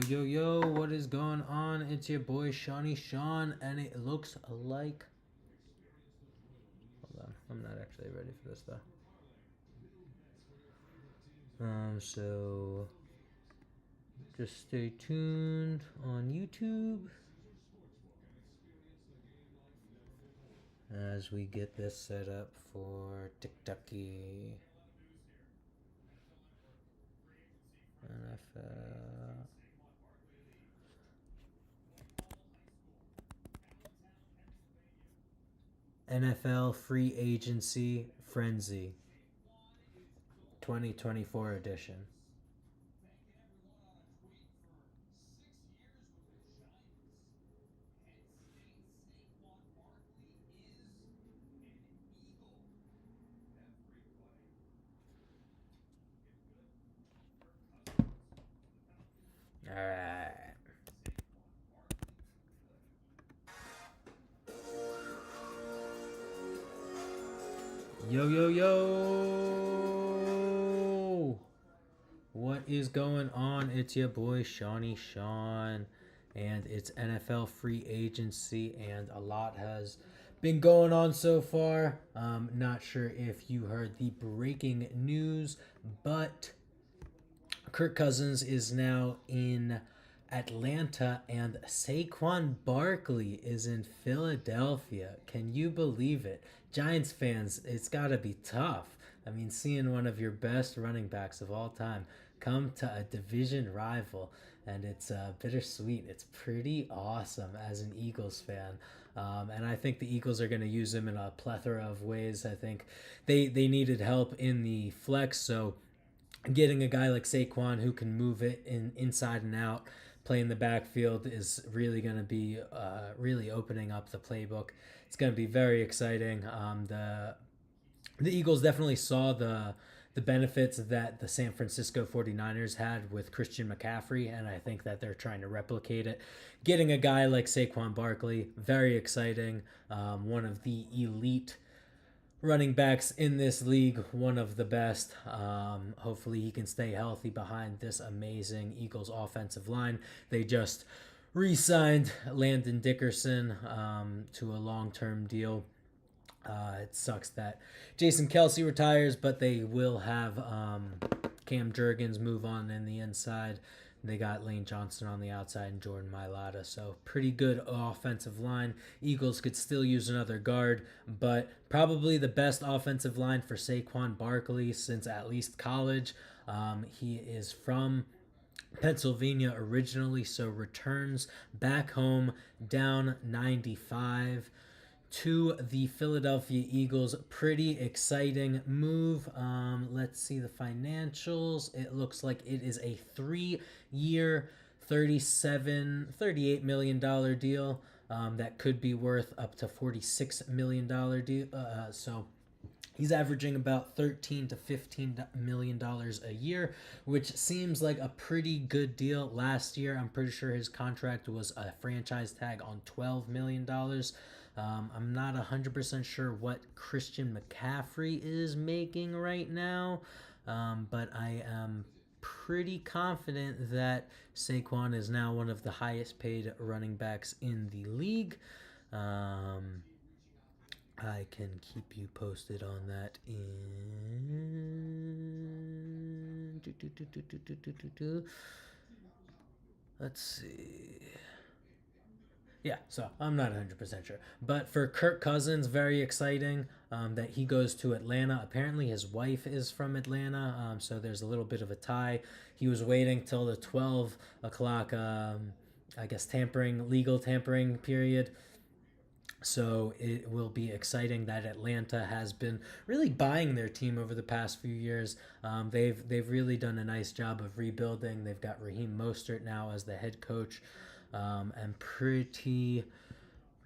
Yo, what is going on? It's your boy Shawnee Sean, and it looks like... Hold on, I'm not actually ready for this, though. So... Just stay tuned on YouTube as we get this set up for TikToky. NFL... NFL Free Agency Frenzy 2024 edition. Alright. Yo. What is going on? It's your boy Shawnee Sean, and it's NFL free agency, and a lot has been going on so far. Not sure if you heard the breaking news, but Kirk Cousins is now in Atlanta, and Saquon Barkley is in Philadelphia. Can you believe it? Giants fans, it's got to be tough. I mean, seeing one of your best running backs of all time come to a division rival, and it's bittersweet. It's pretty awesome as an Eagles fan. And I think the Eagles are going to use him in a plethora of ways. I think they needed help in the flex, so getting a guy like Saquon who can move it inside and out, play in the backfield, is really going to be really opening up the playbook. It's going to be very exciting. The Eagles definitely saw the benefits that the San Francisco 49ers had with Christian McCaffrey, and I think that they're trying to replicate it. Getting a guy like Saquon Barkley, very exciting. One of the elite running backs in this league, one of the best. Hopefully he can stay healthy behind this amazing Eagles offensive line. They just re-signed Landon Dickerson to a long-term deal. It sucks that Jason Kelce retires, but they will have Cam Jurgens move on in the inside. They got Lane Johnson on the outside and Jordan Mailata. So pretty good offensive line. Eagles could still use another guard, but probably the best offensive line for Saquon Barkley since at least college. He is from Pennsylvania originally, so returns back home down 95 to the Philadelphia Eagles. Pretty exciting move. Let's see the financials. It looks like it is a 3-year, $38 million deal that could be worth up to $46 million deal. So he's averaging about $13 to $15 million a year, which seems like a pretty good deal. Last year, I'm pretty sure his contract was a franchise tag on $12 million. I'm not 100% sure what Christian McCaffrey is making right now, but I am pretty confident that Saquon is now one of the highest paid running backs in the league. I can keep you posted on that in... Let's see... Yeah, so I'm not 100% sure. But for Kirk Cousins, very exciting that he goes to Atlanta. Apparently his wife is from Atlanta, so there's a little bit of a tie. He was waiting till the 12 o'clock, I guess, legal tampering period. So it will be exciting that Atlanta has been really buying their team over the past few years. They've really done a nice job of rebuilding. They've got Raheem Mostert now as the head coach. I'm pretty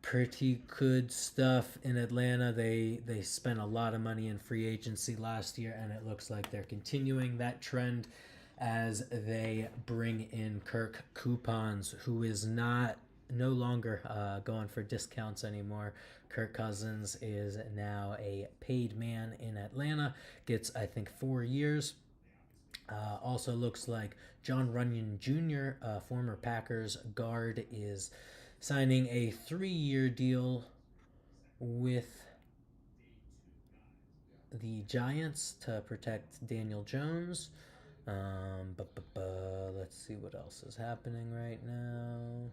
pretty good stuff in Atlanta. They spent a lot of money in free agency last year, and it looks like they're continuing that trend as they bring in Kirk Coupons, who is no longer going for discounts anymore. Kirk Cousins is now a paid man in Atlanta. Gets, I think, 4 years. Also looks like John Runyon Jr., former Packers guard, is signing a 3-year deal with the Giants to protect Daniel Jones. Let's see what else is happening right now.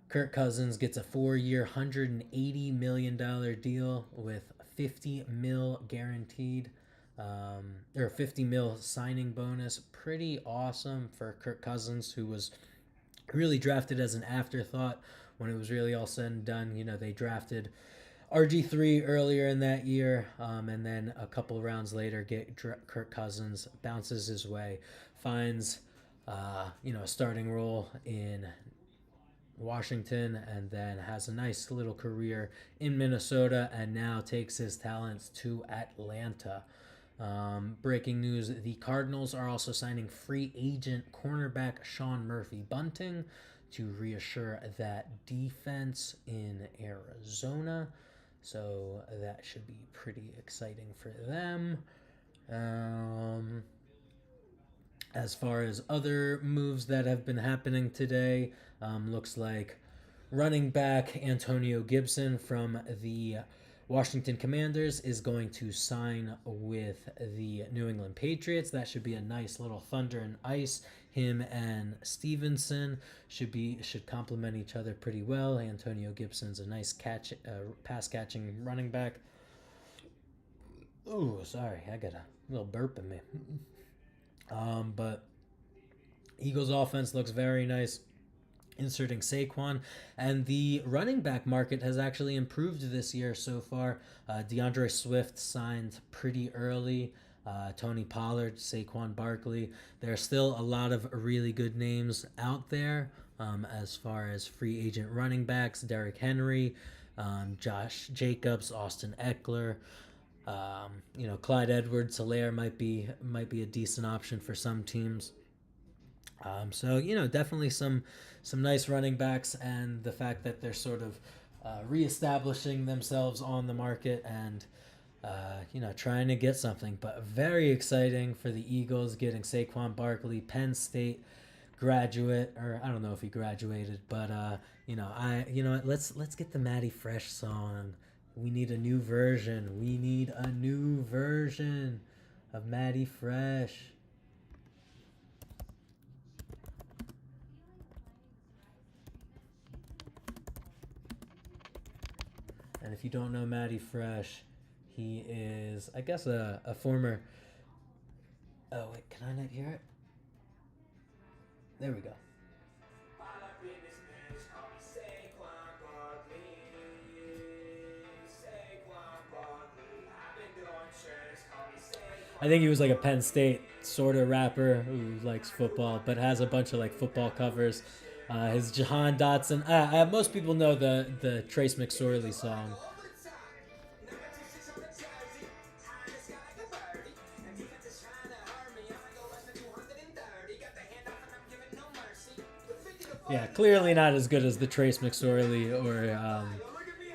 Kirk Cousins gets a 4-year, $180 million deal with $50 million guaranteed, or $50 million signing bonus. Pretty awesome for Kirk Cousins, who was really drafted as an afterthought when it was really all said and done. You know, they drafted RG3 earlier in that year, and then a couple rounds later, Kirk Cousins bounces his way, finds a starting role in Washington, and then has a nice little career in Minnesota, and now takes his talents to Atlanta. Breaking news, the Cardinals are also signing free agent cornerback Sean Murphy-Bunting to reassure that defense in Arizona. So that should be pretty exciting for them. As far as other moves that have been happening today, looks like running back Antonio Gibson from the Washington Commanders is going to sign with the New England Patriots. That should be a nice little thunder and ice. Him and Stevenson should complement each other pretty well. Antonio Gibson's a nice pass catching running back. Oh, sorry, I got a little burp in me. But Eagles offense looks very nice, inserting Saquon, and the running back market has actually improved this year so far. DeAndre Swift signed pretty early. Tony Pollard, Saquon Barkley. There are still a lot of really good names out there as far as free agent running backs. Derrick Henry, Josh Jacobs, Austin Eckler. Clyde Edwards-Helaire might be a decent option for some teams. So definitely some nice running backs, and the fact that they're sort of reestablishing themselves on the market and trying to get something. But very exciting for the Eagles getting Saquon Barkley, Penn State graduate, or I don't know if he graduated, but let's get the Matty Fresh song. We need a new version. We need a new version of Matty Fresh. And if you don't know Matty Fresh, he is, I guess, a former... Oh, wait, can I not hear it? There we go. I think he was like a Penn State sort of rapper who likes football, but has a bunch of like football covers. His Jahan Dotson. Most people know the Trace McSorley song. Yeah, clearly not as good as the Trace McSorley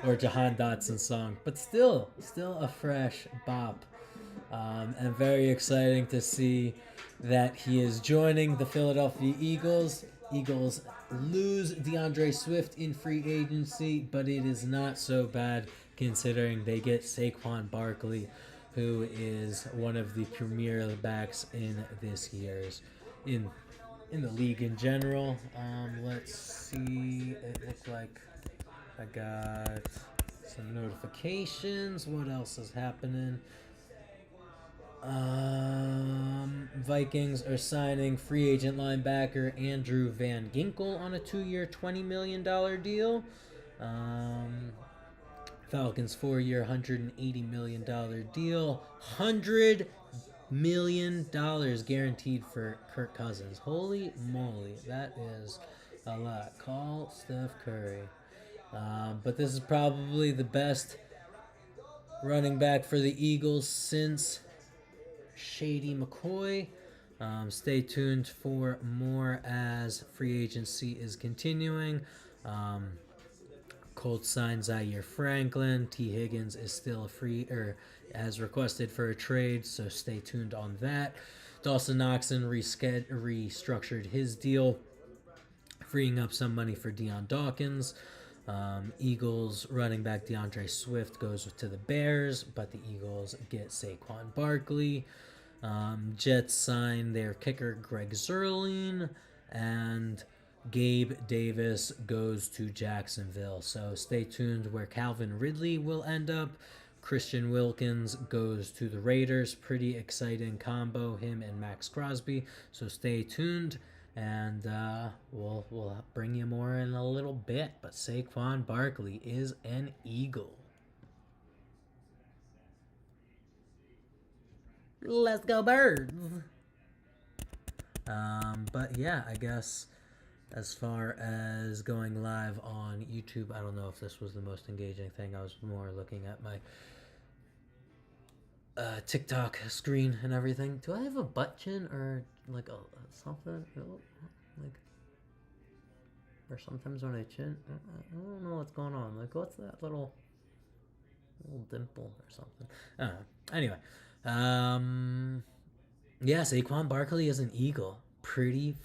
or Jahan Dotson song, but still a fresh bop. And very exciting to see that he is joining the Philadelphia Eagles. Eagles lose DeAndre Swift in free agency, but it is not so bad considering they get Saquon Barkley, who is one of the premier backs in this year's in the league in general. Let's see. It looks like I got some notifications. What else is happening? Vikings are signing free agent linebacker Andrew Van Ginkel on a 2-year, $20 million deal. Falcons 4-year, $180 million deal. $100 million guaranteed for Kirk Cousins. Holy moly, that is a lot. Call Steph Curry. But this is probably the best running back for the Eagles since Shady McCoy. Stay tuned for more as free agency is continuing. Colts signed Zaire Franklin. T. Higgins is still a free or as requested for a trade, so stay tuned on that. Dawson Knoxon restructured his deal, freeing up some money for Deion Dawkins. Eagles running back DeAndre Swift goes to the Bears, but the Eagles get Saquon Barkley. Jets sign their kicker Greg Zerline, and Gabe Davis goes to Jacksonville. So stay tuned where Calvin Ridley will end up. Christian Wilkins goes to the Raiders. Pretty exciting combo, him and Max Crosby. So stay tuned, and we'll bring you more in a little bit. But Saquon Barkley is an Eagle. Let's go Birds! But yeah, I guess as far as going live on YouTube, I don't know if this was the most engaging thing. I was more looking at my TikTok screen and everything. Do I have a butt chin or like a something? Like, or sometimes when I chin, I don't know what's going on. Like, what's that little dimple or something? I don't know. Anyway, yeah, Saquon Barkley is an Eagle. Pretty